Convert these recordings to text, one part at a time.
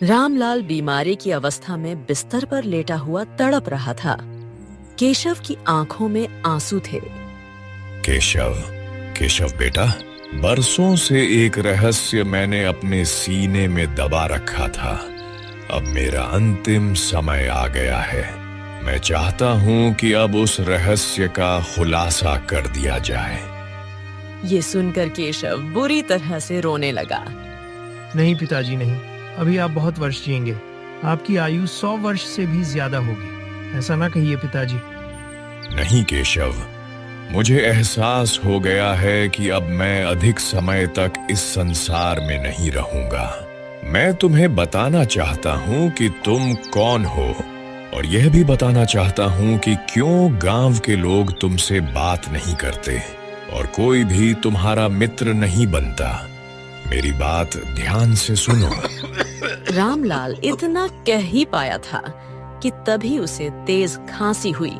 रामलाल बीमारी की अवस्था में बिस्तर पर लेटा हुआ तड़प रहा था। केशव की आंखों में आंसू थे। केशव, केशव बेटा, बरसों से एक रहस्य मैंने अपने सीने में दबा रखा था। अब मेरा अंतिम समय आ गया है। मैं चाहता हूं कि अब उस रहस्य का खुलासा कर दिया जाए। ये सुनकर केशव बुरी तरह से रोने लगा। नहीं पिताजी नहीं, अभी आप बहुत वर्ष जिएंगे। आपकी आयु 100 वर्ष से भी ज्यादा होगी। ऐसा ना कहिए पिताजी। नहीं केशव, मुझे एहसास हो गया है कि अब मैं अधिक समय तक इस संसार में नहीं रहूंगा। मैं तुम्हें बताना चाहता हूं कि तुम कौन हो, और यह भी बताना चाहता हूं कि क्यों गांव के लोग तुमसे बात नहीं करते और कोई भी तुम्हारा मित्र नहीं बनता। मेरी बात ध्यान से सुनो। रामलाल इतना कह ही पाया था कि तभी उसे तेज खांसी हुई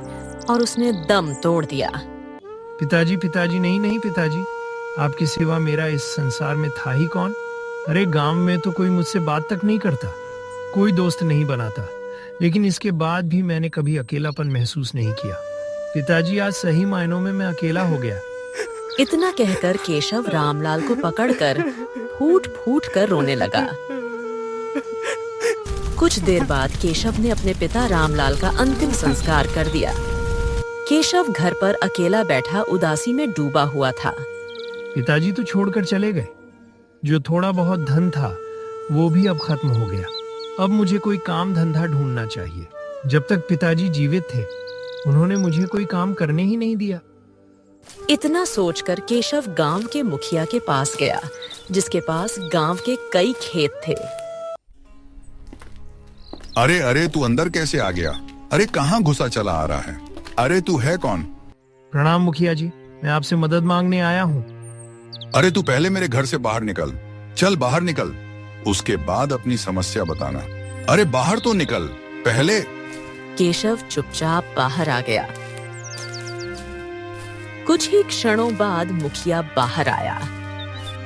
और उसने दम तोड़ दिया। पिताजी पिताजी नहीं नहीं पिताजी, आपके सिवा मेरा इस संसार में था ही कौन। अरे गांव में तो कोई मुझसे बात तक नहीं करता, कोई दोस्त नहीं बनाता, लेकिन इसके बाद भी मैंने कभी अकेलापन महसूस नहीं किया। पिताजी आज सही मायनों में मैं अकेला हो गया। इतना कहकर केशव रामलाल को पकड़कर फूट फूट कर रोने लगा। कुछ देर बाद केशव ने अपने पिता रामलाल का अंतिम संस्कार कर दिया। केशव घर पर अकेला बैठा उदासी में डूबा हुआ था। पिताजी तो छोड़कर चले गए। जो थोड़ा बहुत धन था वो भी अब खत्म हो गया। अब मुझे कोई काम धंधा ढूंढना चाहिए। जब तक पिताजी जीवित थे उन्होंने मुझे कोई काम करने ही नहीं दिया। इतना सोचकर केशव गांव के मुखिया के पास गया, जिसके पास गांव के कई खेत थे। अरे अरे, तू अंदर कैसे आ गया? अरे कहाँ घुसा चला आ रहा है? अरे तू है कौन? प्रणाम मुखिया जी, मैं आपसे मदद मांगने आया हूँ। अरे तू पहले मेरे घर से बाहर निकल। चल बाहर निकल, उसके बाद अपनी समस्या बताना। अरे बाहर तो निकल पहले। केशव चुपचाप बाहर आ गया। कुछ ही क्षणों बाद मुखिया बाहर आया।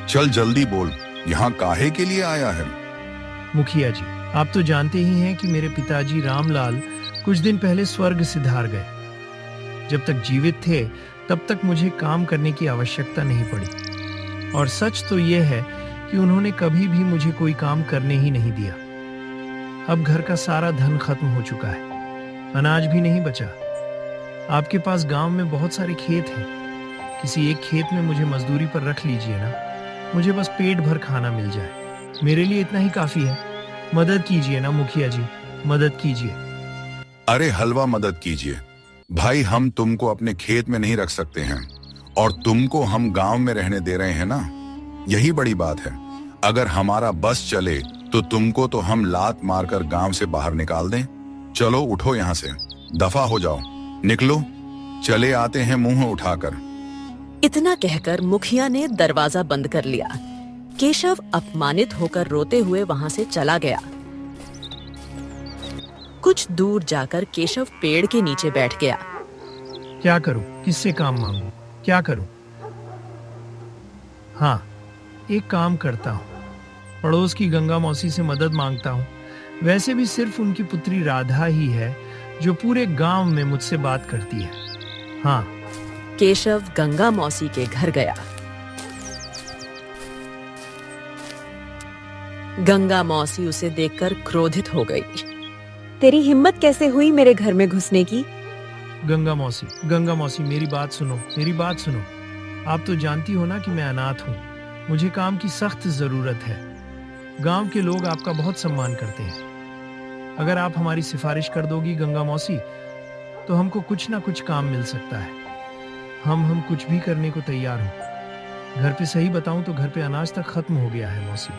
चल जल्दी बोल, यहाँ काहे के लिए आया है? मुखिया जी, आप तो जानते ही हैं कि मेरे पिताजी रामलाल कुछ दिन पहले स्वर्ग सिधार गए। जब तक जीवित थे तब तक मुझे काम करने की आवश्यकता नहीं पड़ी, और सच तो यह है कि उन्होंने कभी भी मुझे कोई काम करने ही नहीं दिया। अब घर का सारा धन खत्म हो चुका है, अनाज भी नहीं बचा। आपके पास गांव में बहुत सारे खेत हैं, किसी एक खेत में मुझे मजदूरी पर रख लीजिए ना। मुझे बस पेट भर खाना मिल जाए, मेरे लिए इतना ही काफी है। मदद कीजिए ना मुखिया जी, मदद कीजिए। अरे हलवा मदद कीजिए भाई, हम तुमको अपने खेत में नहीं रख सकते हैं और तुमको हम गांव में रहने दे रहे हैं ना, यही बड़ी बात है। अगर हमारा बस चले तो तुमको तो हम लात मारकर गांव से बाहर निकाल दें। चलो उठो यहाँ से, दफा हो जाओ, निकलो, चले आते हैं मुंह उठाकर। इतना कहकर मुखिया ने दरवाजा बंद कर लिया। केशव अपमानित होकर रोते हुए वहां से चला गया। कुछ दूर जाकर केशव पेड़ के नीचे बैठ गया। क्या करूं, किससे काम मांगूं, क्या करूं? हाँ, एक काम करता हूँ, पड़ोस की गंगा मौसी से मदद मांगता हूँ। वैसे भी सिर्फ उनकी पुत्री राधा ही है जो पूरे गांव में मुझसे बात करती है। हाँ। केशव गंगा मौसी के घर गया। गंगा मौसी उसे देखकर क्रोधित हो गई। तेरी हिम्मत कैसे हुई मेरे घर में घुसने की? गंगा मौसी मेरी बात सुनो, मेरी बात सुनो। आप तो जानती हो ना कि मैं अनाथ हूँ, मुझे काम की सख्त जरूरत है। गांव के लोग आपका बहुत सम्मान करते हैं। अगर आप हमारी सिफारिश कर दोगी गंगा मौसी, तो हमको कुछ ना कुछ काम मिल सकता है। हम कुछ भी करने को तैयार हो। घर पे सही बताऊं तो घर पे अनाज तक खत्म हो गया है मौसी।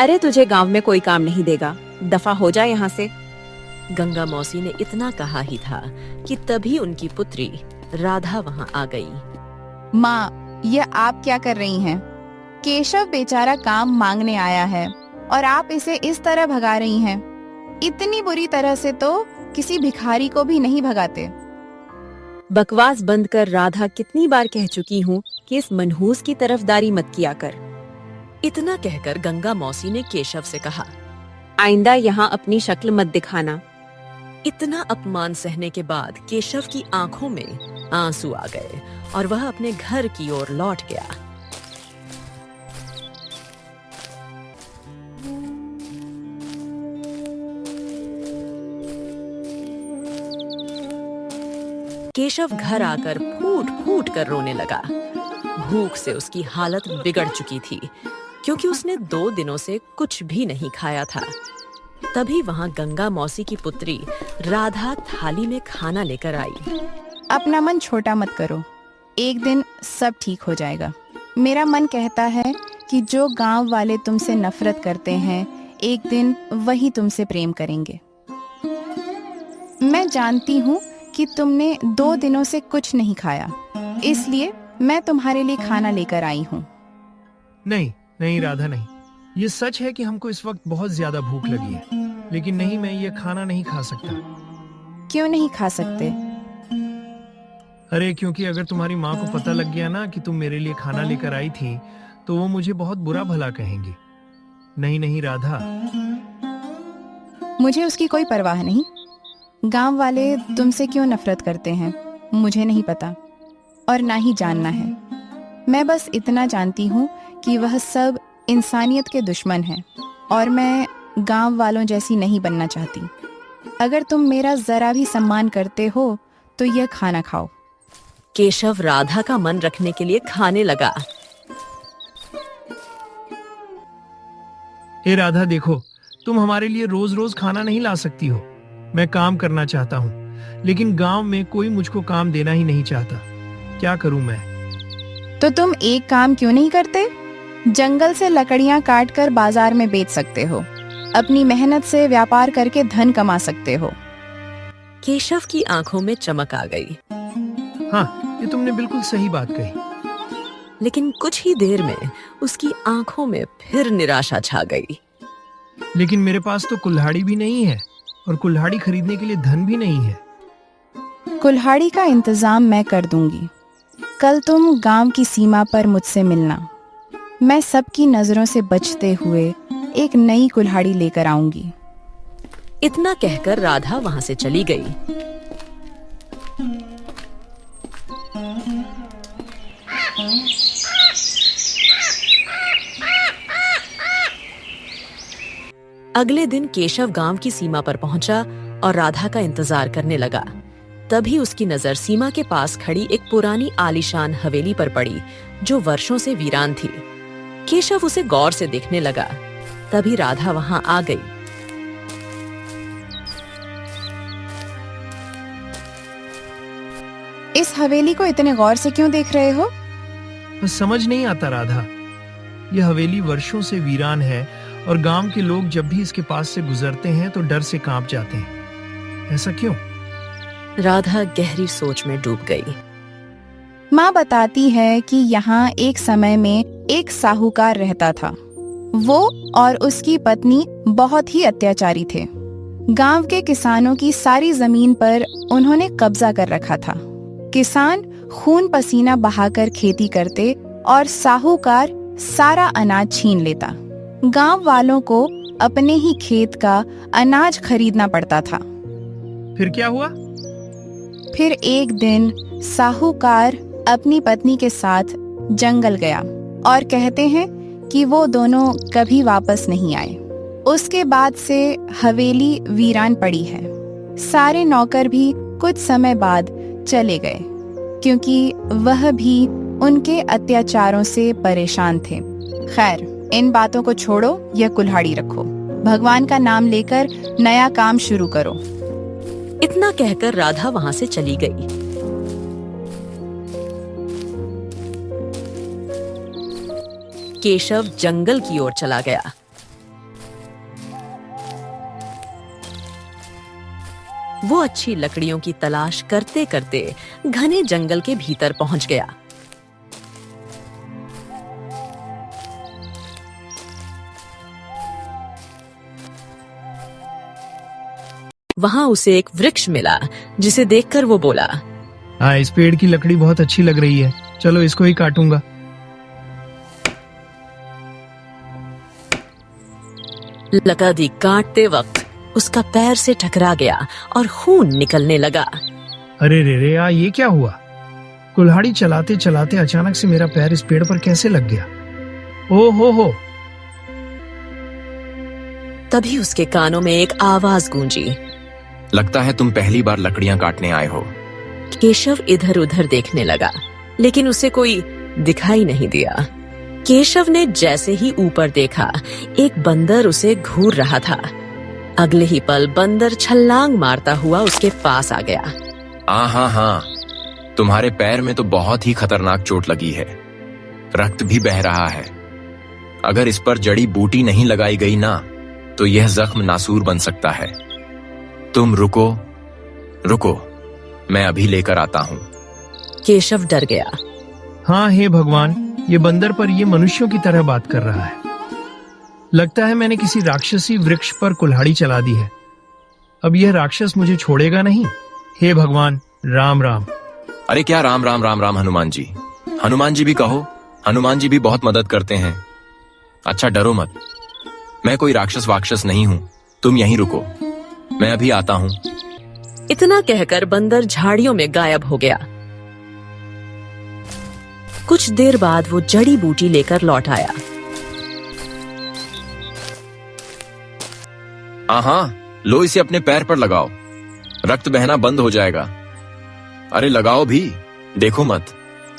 अरे तुझे गांव में कोई काम नहीं देगा, दफा हो जा यहाँ से। गंगा मौसी ने इतना कहा ही था कि तभी उनकी पुत्री राधा वहां आ गई। माँ, ये आप क्या कर रही हैं? केशव बेचारा काम मांगने आया है और आप इसे इस तरह भगा रही हैं। इतनी बुरी तरह से तो किसी भिखारी को भी नहीं भगाते। बकवास बंद कर। राधा, कितनी बार कह चुकी हूँ कि इस मनहूस की तरफदारी मत किया कर। इतना कहकर गंगा मौसी ने केशव से कहा, आइंदा यहाँ अपनी शक्ल मत दिखाना। इतना अपमान सहने के बाद केशव की आंखों में आंसू आ गए और वह अपने घर की ओर लौट गया। केशव घर आकर फूट फूट कर रोने लगा। भूख से उसकी हालत बिगड़ चुकी थी क्योंकि उसने 2 दिनों से कुछ भी नहीं खाया था। तभी वहां गंगा मौसी की पुत्री राधा थाली में खाना लेकर आई। अपना मन छोटा मत करो, एक दिन सब ठीक हो जाएगा। मेरा मन कहता है कि जो गांव वाले तुमसे नफरत करते हैं, एक दिन वही तुमसे प्रेम करेंगे। मैं जानती हूँ कि तुमने 2 दिनों से कुछ नहीं खाया, इसलिए मैं तुम्हारे लिए खाना लेकर आई हूँ। नहीं नहीं राधा, नहीं। ये सच है कि हमको इस वक्त बहुत ज्यादा भूख लगी है, लेकिन नहीं, मैं ये खाना नहीं खा सकता। क्यों नहीं खा सकते? अरे क्योंकि अगर तुम्हारी माँ को पता लग गया ना कि तुम मेरे लिए खाना लेकर आई थी, तो वो मुझे बहुत बुरा भला कहेंगी। नहीं नहीं राधा। मुझे उसकी कोई परवाह नहीं। गांव वाले तुमसे क्यों नफरत करते हैं मुझे नहीं पता और ना ही जानना है। मैं बस इतना जानती हूँ कि वह सब इंसानियत के दुश्मन हैं और मैं गांव वालों जैसी नहीं बनना चाहती। अगर तुम मेरा जरा भी सम्मान करते हो तो यह खाना खाओ। केशव राधा का मन रखने के लिए खाने लगा। हे राधा, देखो, तुम हमारे लिए रोज रोज खाना नहीं ला सकती हो। मैं काम करना चाहता हूँ, लेकिन गांव में कोई मुझको काम देना ही नहीं चाहता। क्या करूँ मैं? तो तुम एक काम क्यों नहीं करते? जंगल से लकड़ियां काट कर बाजार में बेच सकते हो। अपनी मेहनत से व्यापार करके धन कमा सकते हो। केशव की आंखों में चमक आ गई। हाँ, ये तुमने बिल्कुल सही बात कही। लेकिन कुछ ही देर में उसकी आंखों में फिर निराशा छा गई। लेकिन मेरे पास तो कुल्हाड़ी भी नहीं है और कुल्हाड़ी खरीदने के लिए धन भी नहीं है। कुल्हाड़ी का इंतजाम मैं कर दूंगी। कल तुम गांव की सीमा पर मुझसे मिलना। मैं सबकी नजरों से बचते हुए एक नई कुल्हाड़ी लेकर आऊंगी। इतना कहकर राधा वहां से चली गई। अगले दिन केशव गांव की सीमा पर पहुंचा और राधा का इंतजार करने लगा। तभी उसकी नजर सीमा के पास खड़ी एक पुरानी आलीशान हवेली पर पड़ी जो वर्षों से वीरान थी। केशव उसे गौर से देखने लगा। तभी राधा वहां आ गई। इस हवेली को इतने गौर से क्यों देख रहे हो? बस समझ नहीं आता राधा। यह हवेली वर्षों से वीरान है और गांव के लोग जब भी इसके पास से गुजरते हैं तो डर से कांप जाते हैं। ऐसा क्यों? राधा गहरी सोच में डूब गई। माँ बताती है कि यहाँ एक समय में एक साहूकार रहता था। वो और उसकी पत्नी बहुत ही अत्याचारी थे। गांव के किसानों की सारी जमीन पर उन्होंने कब्जा कर रखा था। किसान खून पसीना बहाकर खेती करते और साहूकार सारा अनाज छीन लेता। गांव वालों को अपने ही खेत का अनाज खरीदना पड़ता था। फिर क्या हुआ? फिर एक दिन साहूकार अपनी पत्नी के साथ जंगल गया और कहते हैं कि वो दोनों कभी वापस नहीं आए। उसके बाद से हवेली वीरान पड़ी है। सारे नौकर भी कुछ समय बाद चले गए क्योंकि वह भी उनके अत्याचारों से परेशान थे। खैर, इन बातों को छोड़ो, यह कुल्हाड़ी रखो। भगवान का नाम लेकर नया काम शुरू करो। इतना कहकर राधा वहां से चली गई। केशव जंगल की ओर चला गया। वो अच्छी लकड़ियों की तलाश करते करते घने जंगल के भीतर पहुंच गया। वहां उसे एक वृक्ष मिला जिसे देखकर वो बोला, हाँ, इस पेड़ की लकड़ी बहुत अच्छी लग रही है। चलो इसको ही काटूंगा। लकड़ी काटते वक्त उसका पैर से टकरा गया और खून निकलने लगा। अरे रे रे, ये क्या हुआ? कुल्हाड़ी चलाते चलाते अचानक से मेरा पैर इस पेड़ पर कैसे लग गया? ओ हो। तभी उसके कानों में एक आवाज गूंजी। लगता है तुम पहली बार लकड़ियां काटने आए हो। केशव इधर उधर देखने लगा, लेकिन उसे कोई दिखाई नहीं दिया। केशव ने जैसे ही ऊपर देखा, एक बंदर उसे घूर रहा था। अगले ही पल बंदर छलांग मारता हुआ उसके पास आ गया। हाँ, तुम्हारे पैर में तो बहुत ही खतरनाक चोट लगी है, रक्त भी बह रहा है। अगर इस पर जड़ी बूटी नहीं लगाई गई ना, तो यह जख्म नासूर बन सकता है। तुम रुको, मैं अभी लेकर आता हूँ। केशव डर गया। हाँ, हे भगवान, ये बंदर पर ये मनुष्यों की तरह बात कर रहा है। लगता है मैंने किसी राक्षसी वृक्ष पर कुल्हाड़ी चला दी है। अब यह राक्षस मुझे छोड़ेगा नहीं। हे भगवान, राम राम। अरे क्या राम राम राम राम हनुमान जी? हनुमान जी भी कहो, हनुमान जी भी बहुत मदद करते हैं। अच्छा, डरो मत, मैं कोई राक्षस वाक्षस नहीं हूँ। तुम यहीं रुको, मैं अभी आता हूँ। इतना कहकर बंदर झाड़ियों में गायब हो गया। कुछ देर बाद वो जड़ी बूटी लेकर लौट आया। हाँ, लो इसे अपने पैर पर लगाओ, रक्त बहना बंद हो जाएगा। अरे लगाओ भी, देखो मत,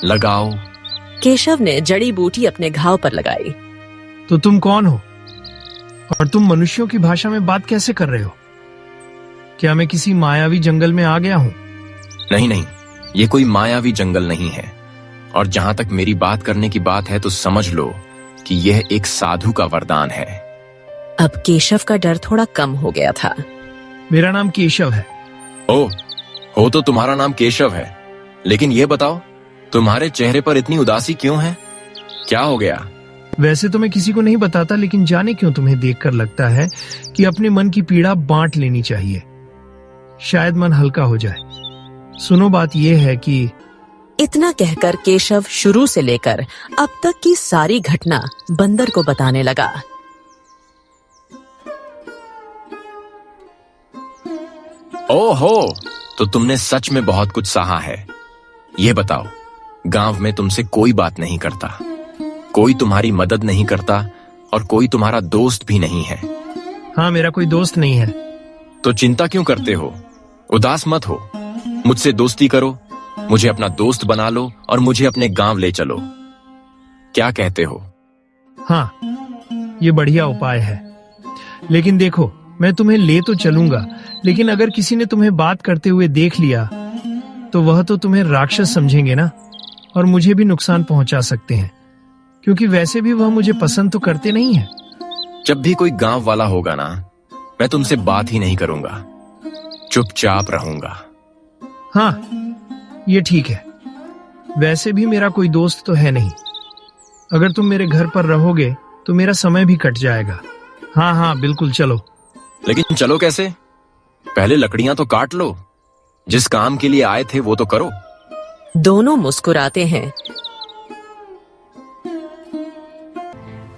लगाओ। केशव ने जड़ी बूटी अपने घाव पर लगाई। तो तुम कौन हो और तुम मनुष्यों की भाषा में बात कैसे कर रहे हो? क्या मैं किसी मायावी जंगल में आ गया हूँ? नहीं, ये कोई मायावी जंगल नहीं है। और जहां तक मेरी बात करने की बात है, तो समझ लो कि यह एक साधु का वरदान है। अब केशव का डर थोड़ा कम हो गया था। मेरा नाम केशव है। ओह, हो तो तुम्हारा नाम केशव है, लेकिन ये बताओ, तुम्हारे चेहरे पर इतनी उदासी क्यों है? क्या हो गया? वैसे तो मैं किसी को नहीं बताता, लेकिन जाने क्यों तुम्हें देखकर लगता है कि अपने मन की पीड़ा बांट लेनी चाहिए, शायद मन हल्का हो जाए। सुनो, बात यह है कि इतना कहकर केशव शुरू से लेकर अब तक की सारी घटना बंदर को बताने लगा। ओहो, तो तुमने सच में बहुत कुछ सहा है। ये बताओ, गांव में तुमसे कोई बात नहीं करता, कोई तुम्हारी मदद नहीं करता और कोई तुम्हारा दोस्त भी नहीं है। हाँ, मेरा कोई दोस्त नहीं है। तो चिंता क्यों करते हो? उदास मत हो, मुझसे दोस्ती करो, मुझे अपना दोस्त बना लो और मुझे अपने गांव ले चलो। क्या कहते हो? हाँ, ये बढ़िया उपाय है। लेकिन देखो, मैं तुम्हें ले तो चलूंगा, लेकिन अगर किसी ने तुम्हें बात करते हुए देख लिया, तो वह तो तुम्हें राक्षस समझेंगे ना, और मुझे भी नुकसान पहुंचा सकते हैं, क्योंकि वैसे भी वह मुझे पसंद तो करते नहीं है। जब भी कोई गांव वाला होगा ना, मैं तुमसे बात ही नहीं करूंगा, चुपचाप रहूंगा। हाँ, ये ठीक है। वैसे भी मेरा कोई दोस्त तो है नहीं। अगर तुम मेरे घर पर रहोगे तो मेरा समय भी कट जाएगा। हाँ, बिल्कुल, चलो। लेकिन चलो कैसे? पहले लकड़ियां तो काट लो, जिस काम के लिए आए थे वो तो करो। दोनों मुस्कुराते हैं।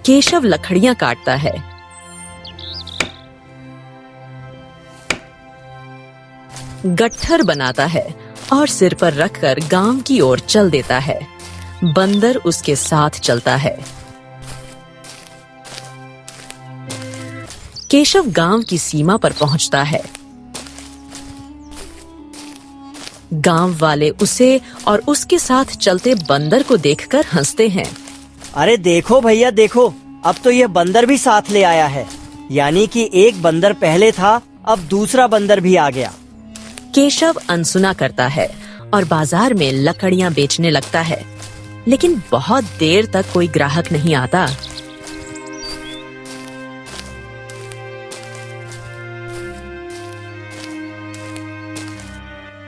केशव लकड़ियां काटता है। गट्ठर बनाता है और सिर पर रखकर गांव की ओर चल देता है। बंदर उसके साथ चलता है। केशव गांव की सीमा पर पहुंचता है। गांव वाले उसे और उसके साथ चलते बंदर को देखकर हंसते हैं। अरे देखो भैया देखो, अब तो ये बंदर भी साथ ले आया है। यानी कि एक बंदर पहले था, अब दूसरा बंदर भी आ गया। केशव अनसुना करता है और बाजार में लकड़ियां बेचने लगता है, लेकिन बहुत देर तक कोई ग्राहक नहीं आता।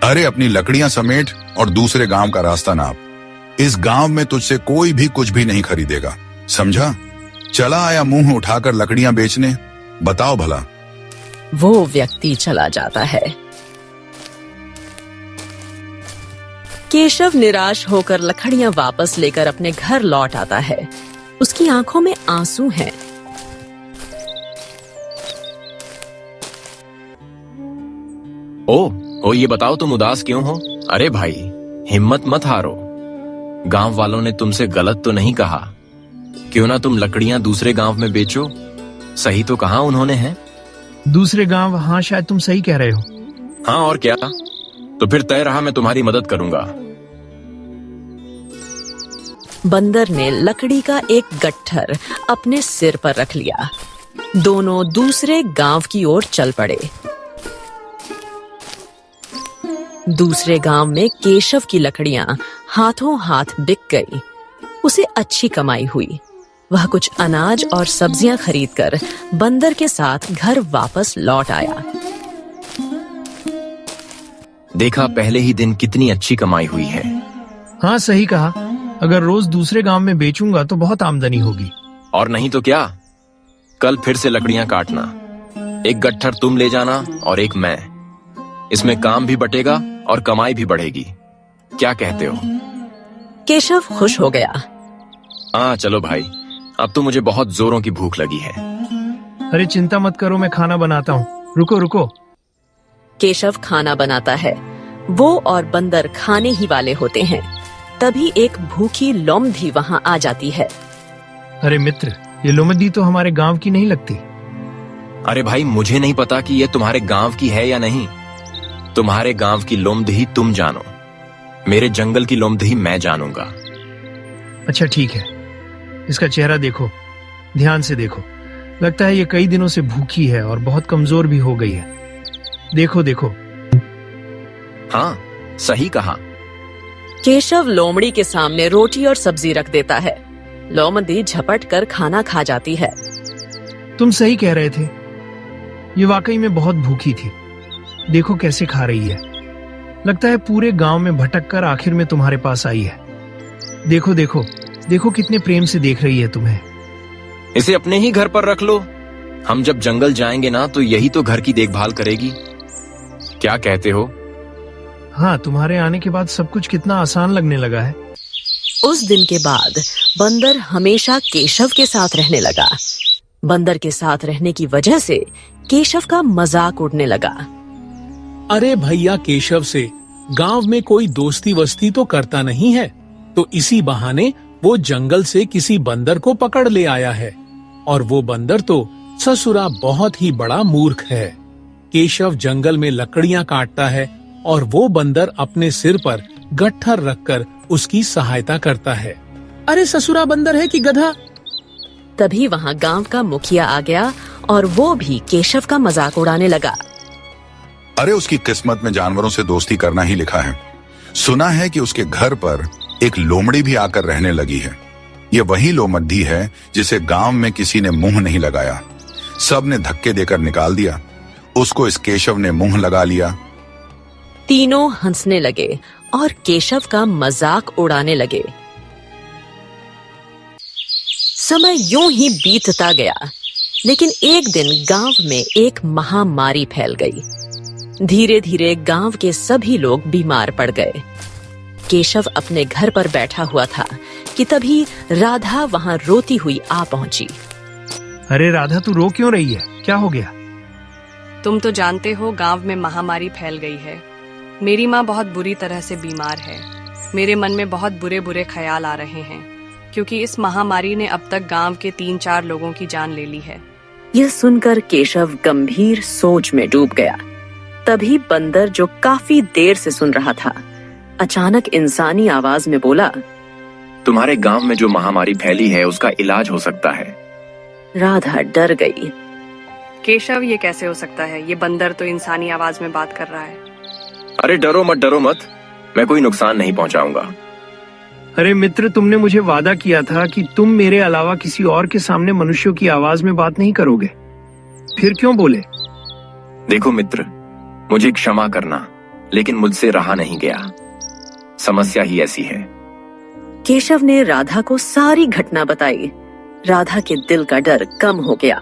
अरे अपनी लकड़ियां समेट और दूसरे गांव का रास्ता नाप। इस गांव में तुझसे कोई भी कुछ भी नहीं खरीदेगा, समझा? चला आया मुंह उठाकर लकड़ियां बेचने, बताओ भला। वो व्यक्ति चला जाता है। केशव निराश होकर लकड़ियां वापस लेकर अपने घर लौट आता है। उसकी आंखों में आंसू हैं। ओ ये बताओ तुम उदास क्यों हो? अरे भाई, हिम्मत मत हारो। गांव वालों ने तुमसे गलत तो नहीं कहा। क्यों ना तुम लकड़ियां दूसरे गांव में बेचो। सही तो कहा उन्होंने है। दूसरे गांव? हाँ, शायद तुम सही कह रहे हो। हाँ और क्या, तो फिर तय रहा मैं तुम्हारी मदद करूंगा। बंदर ने लकड़ी का एक गट्ठर अपने सिर पर रख लिया। दोनों दूसरे गांव की ओर चल पड़े। दूसरे गांव में केशव की लकड़ियां हाथों हाथ बिक गई। उसे अच्छी कमाई हुई। वह कुछ अनाज और सब्जियां खरीदकर बंदर के साथ घर वापस लौट आया। देखा, पहले ही दिन कितनी अच्छी कमाई हुई है। हाँ, सही कहा। अगर रोज दूसरे गांव में बेचूंगा तो बहुत आमदनी होगी। और नहीं तो क्या, कल फिर से लकड़ियां काटना। एक गट्ठर तुम ले जाना और एक मैं। इसमें काम भी बटेगा और कमाई भी बढ़ेगी। क्या कहते हो? केशव खुश हो गया। हाँ चलो भाई, अब तो मुझे बहुत जोरों की भूख लगी है। अरे चिंता मत करो, मैं खाना बनाता हूँ। रुको रुको। केशव खाना बनाता है। वो और बंदर खाने ही वाले होते हैं। तभी एक भूखी लोमड़ी वहां आ जाती है। अरे मित्र, ये लोमड़ी तो हमारे गांव की नहीं लगती। अरे भाई, मुझे नहीं पता कि ये तुम्हारे गांव की है या नहीं। तुम्हारे गांव की लोमड़ी तुम जानो, मेरे जंगल की लोमड़ी मैं जानूंगा। अच्छा ठीक है। इसका चेहरा देखो, ध्यान से देखो। लगता है ये कई दिनों से भूखी है और बहुत कमजोर भी हो गई है। देखो देखो। हाँ, सही कहा। केशव लोमड़ी के सामने रोटी और सब्जी रख देता है। लोमड़ी झपट कर खाना खा जाती है। तुम सही कह रहे थे, ये वाकई में बहुत भूखी थी। देखो कैसे खा रही है। लगता है पूरे गांव में भटक कर आखिर में तुम्हारे पास आई है। देखो देखो देखो, कितने प्रेम से देख रही है तुम्हें। इसे अपने ही घर पर रख लो। हम जब जंगल जाएंगे ना, तो यही तो घर की देखभाल करेगी। क्या कहते हो? हाँ, तुम्हारे आने के बाद सब कुछ कितना आसान लगने लगा है। उस दिन के बाद बंदर हमेशा केशव के साथ रहने लगा। बंदर के साथ रहने की वजह से केशव का मजाक उड़ने लगा। अरे भैया, केशव से गांव में कोई दोस्ती वस्ती तो करता नहीं है, तो इसी बहाने वो जंगल से किसी बंदर को पकड़ ले आया है। और वो बंदर तो ससुरा बहुत ही बड़ा मूर्ख है। केशव जंगल में लकड़ियां काटता है और वो बंदर अपने सिर पर गट्ठर रखकर उसकी सहायता करता है। अरे ससुरा बंदर है कि गधा। तभी वहां गांव का मुखिया आ गया और वो भी केशव का मजाक उड़ाने लगा। अरे उसकी किस्मत में जानवरों से दोस्ती करना ही लिखा है। सुना है कि उसके घर पर एक लोमड़ी भी आकर रहने लगी है। ये वही लोमड़ी है जिसे गांव में किसी ने मुंह नहीं लगाया। सब ने धक्के देकर निकाल दिया। उसको इस केशव ने मुंह लगा लिया। तीनों हंसने लगे और केशव का मजाक उड़ाने लगे। समय यूं ही बीतता गया, लेकिन एक दिन गांव में एक महामारी फैल गई। धीरे धीरे गांव के सभी लोग बीमार पड़ गए। केशव अपने घर पर बैठा हुआ था कि तभी राधा वहां रोती हुई आ पहुंची। अरे राधा, तू रो क्यों रही है? क्या हो गया? तुम तो जानते हो, गांव में महामारी फैल गई है। मेरी माँ बहुत बुरी तरह से बीमार है। मेरे मन में बहुत बुरे बुरे ख्याल आ रहे हैं, क्योंकि इस महामारी ने अब तक गांव के 3-4 लोगों की जान ले ली है। यह सुनकर केशव गंभीर सोच में डूब गया। तभी बंदर, जो काफी देर से सुन रहा था, अचानक इंसानी आवाज में बोला, तुम्हारे गांव में जो महामारी फैली है उसका इलाज हो सकता है। राधा डर गई। केशव, ये कैसे हो सकता है? ये बंदर तो इंसानी आवाज में बात कर रहा है। अरे डरो मत, मैं कोई नुकसान नहीं पहुंचाऊंगा। अरे मित्र, तुमने मुझे वादा किया था कि तुम मेरे अलावा किसी और के सामने मनुष्यों की आवाज में बात नहीं करोगे। फिर क्यों बोले? देखो मित्र, मुझे क्षमा करना, लेकिन मुझसे रहा नहीं गया। समस्या ही ऐसी है। केशव ने राधा को सारी घटना बताई। राधा के दिल का डर कम हो गया।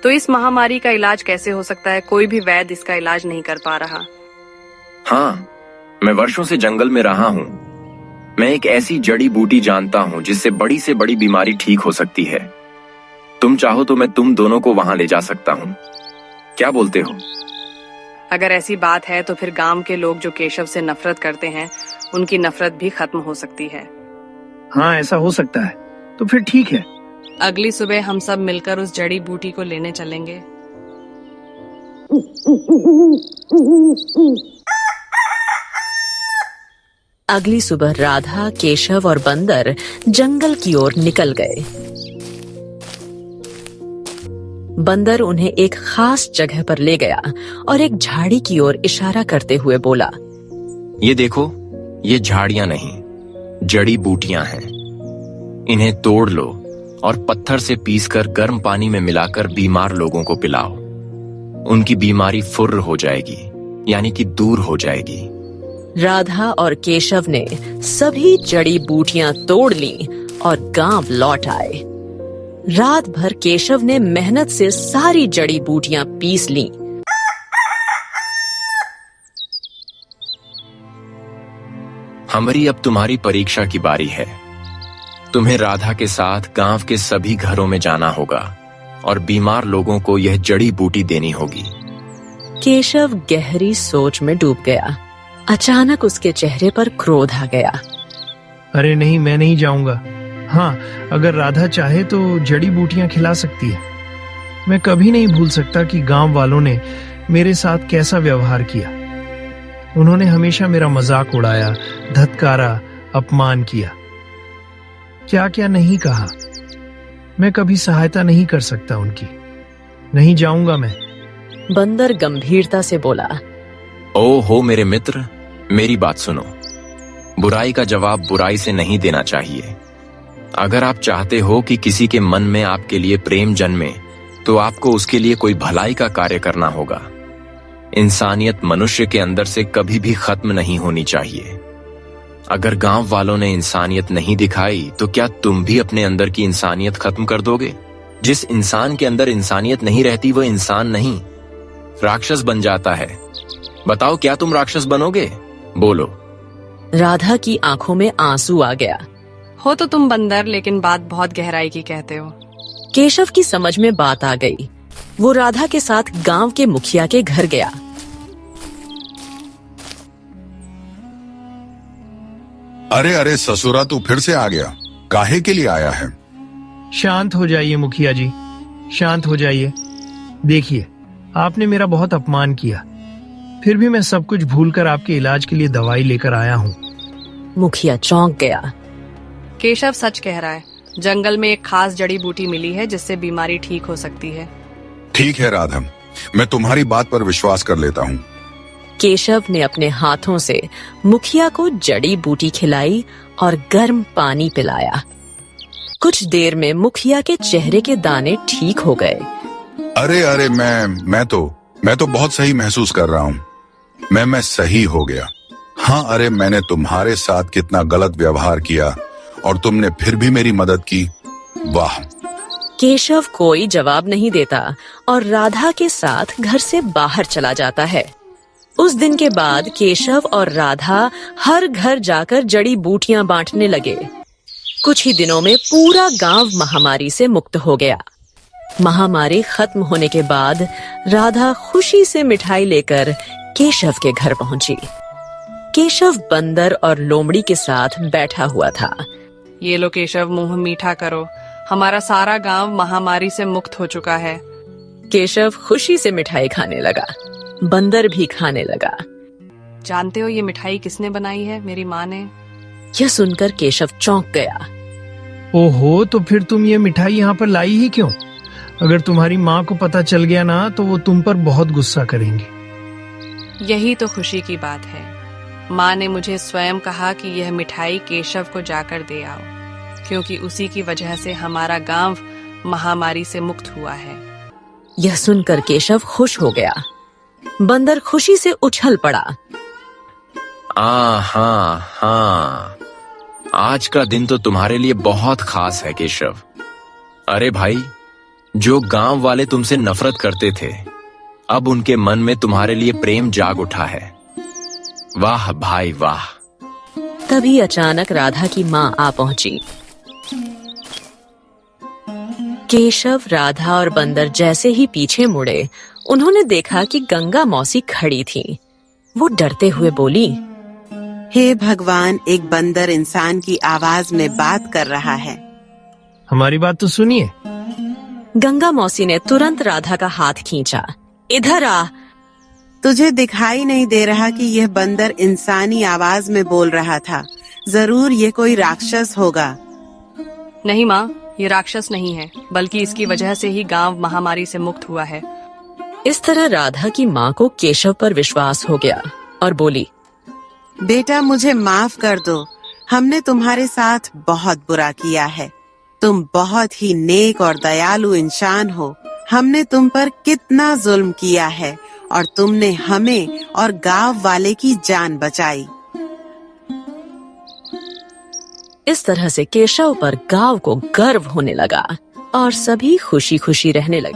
तो इस महामारी का इलाज कैसे हो सकता है? कोई भी वैद्य इसका इलाज नहीं कर पा रहा। हाँ, मैं वर्षों से जंगल में रहा हूँ। मैं एक ऐसी जड़ी बूटी जानता हूँ जिससे बड़ी से बड़ी बीमारी ठीक हो सकती है। तुम चाहो तो मैं तुम दोनों को वहां ले जा सकता हूँ। क्या बोलते हो? अगर ऐसी बात है तो फिर गांव के लोग जो केशव से नफरत करते हैं उनकी नफरत भी खत्म हो सकती है। हाँ, ऐसा हो सकता है। तो फिर ठीक है। अगली सुबह हम सब मिलकर उस जड़ी बूटी को लेने चलेंगे। अगली सुबह राधा, केशव और बंदर जंगल की ओर निकल गए। बंदर उन्हें एक खास जगह पर ले गया और एक झाड़ी की ओर इशारा करते हुए बोला, ये देखो, ये झाड़ियां नहीं, जड़ी बूटियां हैं। इन्हें तोड़ लो और पत्थर से पीसकर गर्म पानी में मिलाकर बीमार लोगों को पिलाओ। उनकी बीमारी फुर्र हो जाएगी, यानी कि दूर हो जाएगी। राधा और केशव ने सभी जड़ी बूटियां तोड़ ली और गांव लौट आए। रात भर केशव ने मेहनत से सारी जड़ी बूटियां पीस लीं। हमारी अब तुम्हारी परीक्षा की बारी है। तुम्हें राधा के साथ गांव के सभी घरों में जाना होगा और बीमार लोगों को यह जड़ी बूटी देनी होगी। केशव गहरी सोच में डूब गया। अचानक उसके चेहरे पर क्रोध आ गया। अरे नहीं, मैं नहीं जाऊंगा। हाँ, अगर राधा चाहे तो जड़ी बूटियां खिला सकती है। मैं कभी नहीं भूल सकता कि गांव वालों ने मेरे साथ कैसा व्यवहार किया। उन्होंने हमेशा मेरा मजाक उड़ाया, धत्कारा, अपमान किया, क्या क्या नहीं कहा। मैं कभी सहायता नहीं कर सकता उनकी। नहीं जाऊंगा मैं। बंदर गंभीरता से बोला, ओ हो मेरे मित्र, मेरी बात सुनो। बुराई का जवाब बुराई से नहीं देना चाहिए। अगर आप चाहते हो कि किसी के मन में आपके लिए प्रेम जन्मे, तो आपको उसके लिए कोई भलाई का कार्य करना होगा। इंसानियत मनुष्य के अंदर से कभी भी खत्म नहीं होनी चाहिए। अगर गांव वालों ने इंसानियत नहीं दिखाई, तो क्या तुम भी अपने अंदर की इंसानियत खत्म कर दोगे? जिस इंसान के अंदर इंसानियत नहीं रहती, वह इंसान नहीं, राक्षस बन जाता है। बताओ, क्या तुम राक्षस बनोगे? बोलो। राधा की आंखों में आंसू आ गया। हो तो तुम बंदर, लेकिन बात बहुत गहराई की कहते हो। केशव की समझ में बात आ गई। वो राधा के साथ गांव के मुखिया के घर गया। अरे अरे ससुरा, तू फिर से आ गया। काहे के लिए आया है? शांत हो जाइए मुखिया जी, शांत हो जाइए। देखिए, आपने मेरा बहुत अपमान किया, फिर भी मैं सब कुछ भूलकर आपके इलाज के लिए दवाई लेकर आया हूँ। मुखिया चौंक गया। केशव सच कह रहा है। जंगल में एक खास जड़ी बूटी मिली है जिससे बीमारी ठीक हो सकती है। ठीक है राधा, मैं तुम्हारी बात पर विश्वास कर लेता हूँ। केशव ने अपने हाथों से मुखिया को जड़ी बूटी खिलाई और गर्म पानी पिलाया। कुछ देर में मुखिया के चेहरे के दाने ठीक हो गए। अरे अरे, मैं तो बहुत सही महसूस कर रहा हूँ। मैं सही हो गया। हाँ, अरे मैंने तुम्हारे साथ कितना गलत व्यवहार किया और तुमने फिर भी मेरी मदद की। वाह। केशव कोई जवाब नहीं देता और राधा के साथ घर से बाहर चला जाता है। उस दिन के बाद केशव और राधा हर घर जाकर जड़ी बूटियां बांटने लगे। कुछ ही दिनों में पूरा गांव महामारी से मुक्त हो गया। महामारी खत्म होने के बाद राधा खुशी से मिठाई लेकर केशव के घर पहुंची। केशव बंदर और लोमड़ी के साथ बैठा हुआ था। ये लो केशव, मुंह मीठा करो। हमारा सारा गांव महामारी से मुक्त हो चुका है। केशव खुशी से मिठाई खाने लगा। बंदर भी खाने लगा। जानते हो ये मिठाई किसने बनाई है? मेरी माँ ने। यह सुनकर केशव चौंक गया। ओहो, तो फिर तुम ये मिठाई यहाँ पर लाई ही क्यों? अगर तुम्हारी माँ को पता चल गया ना, तो वो तुम पर बहुत गुस्सा करेंगे। यही तो खुशी की बात है। माँ ने मुझे स्वयं कहा कि यह मिठाई केशव को जाकर दे आओ, क्योंकि उसी की वजह से हमारा गांव महामारी से मुक्त हुआ है। यह सुनकर केशव खुश हो गया। बंदर खुशी से उछल पड़ा। हाँ, आज का दिन तो तुम्हारे लिए बहुत खास है केशव। अरे भाई, जो गांव वाले तुमसे नफरत करते थे, अब उनके मन में तुम्हारे लिए प्रेम जाग उठा है। वाह भाई वाह। तभी अचानक राधा की माँ आ पहुंची। केशव, राधा और बंदर जैसे ही पीछे मुड़े, उन्होंने देखा कि गंगा मौसी खड़ी थी। वो डरते हुए बोली, हे भगवान, एक बंदर इंसान की आवाज में बात कर रहा है। हमारी बात तो सुनिए। गंगा मौसी ने तुरंत राधा का हाथ खींचा। इधर आ। तुझे दिखाई नहीं दे रहा कि यह बंदर इंसानी आवाज में बोल रहा था? जरूर ये कोई राक्षस होगा। नहीं माँ, ये राक्षस नहीं है, बल्कि इसकी वजह से ही गांव महामारी से मुक्त हुआ है। इस तरह राधा की माँ को केशव पर विश्वास हो गया और बोली, बेटा, मुझे माफ कर दो। हमने तुम्हारे साथ बहुत बुरा किया है। तुम बहुत ही नेक और दयालु इंसान हो। हमने तुम पर कितना जुल्म किया है और तुमने हमें और गांव वाले की जान बचाई। इस तरह से केशव पर गांव को गर्व होने लगा और सभी खुशी खुशी रहने लगे।